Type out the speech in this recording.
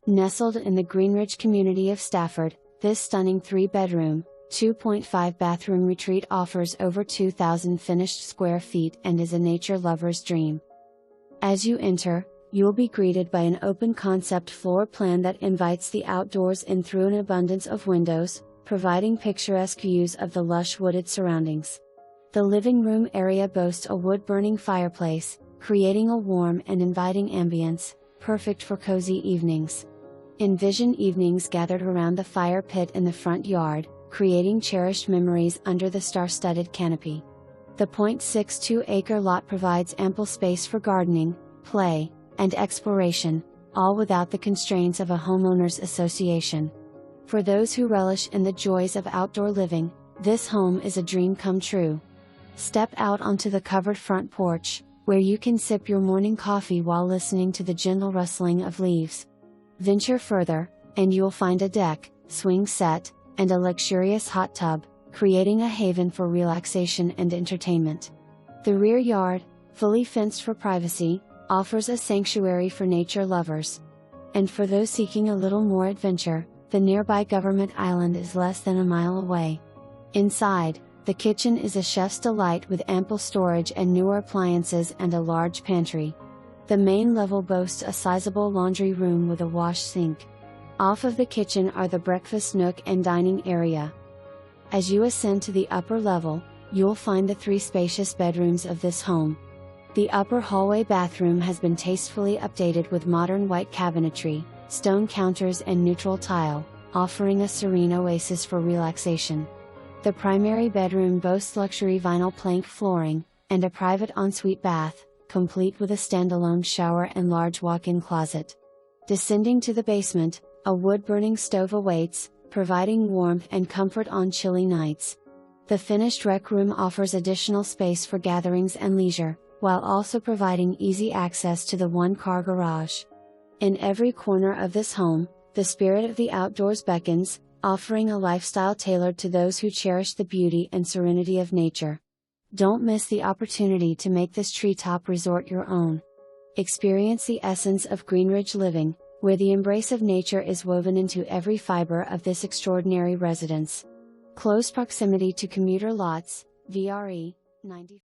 Nestled in the Greenridge community of Stafford, this stunning 3-bedroom, 2.5-bathroom retreat offers over 2,000 finished square feet and is a nature lover's dream. As you enter, you'll be greeted by an open-concept floor plan that invites the outdoors in through an abundance of windows, providing picturesque views of the lush wooded surroundings. The living room area boasts a wood-burning fireplace, creating a warm and inviting ambience, perfect for cozy evenings. Envision evenings gathered around the fire pit in the front yard, creating cherished memories under the star-studded canopy. The 0.62-acre lot provides ample space for gardening, play, and exploration, all without the constraints of a homeowners association. For those who relish in the joys of outdoor living, this home is a dream come true. Step out onto the covered front porch, where you can sip your morning coffee while listening to the gentle rustling of leaves. Venture further, and you'll find a deck, swing set, and a luxurious hot tub, creating a haven for relaxation and entertainment. The rear yard, fully fenced for privacy, offers a sanctuary for nature lovers. And for those seeking a little more adventure, the nearby Government Island is less than a mile away. Inside, the kitchen is a chef's delight with ample storage and newer appliances and a large pantry. The main level boasts a sizable laundry room with a wash sink. Off of the kitchen are the breakfast nook and dining area. As you ascend to the upper level, you'll find the 3 spacious bedrooms of this home. The upper hallway bathroom has been tastefully updated with modern white cabinetry, stone counters and neutral tile, offering a serene oasis for relaxation. The primary bedroom boasts luxury vinyl plank flooring, and a private ensuite bath, complete with a standalone shower and large walk-in closet. Descending to the basement, a wood-burning stove awaits, providing warmth and comfort on chilly nights. The finished rec room offers additional space for gatherings and leisure, while also providing easy access to the one-car garage. In every corner of this home, the spirit of the outdoors beckons, offering a lifestyle tailored to those who cherish the beauty and serenity of nature. Don't miss the opportunity to make this treetop resort your own. Experience the essence of Greenridge living, where the embrace of nature is woven into every fiber of this extraordinary residence. Close proximity to commuter lots, VRE 90.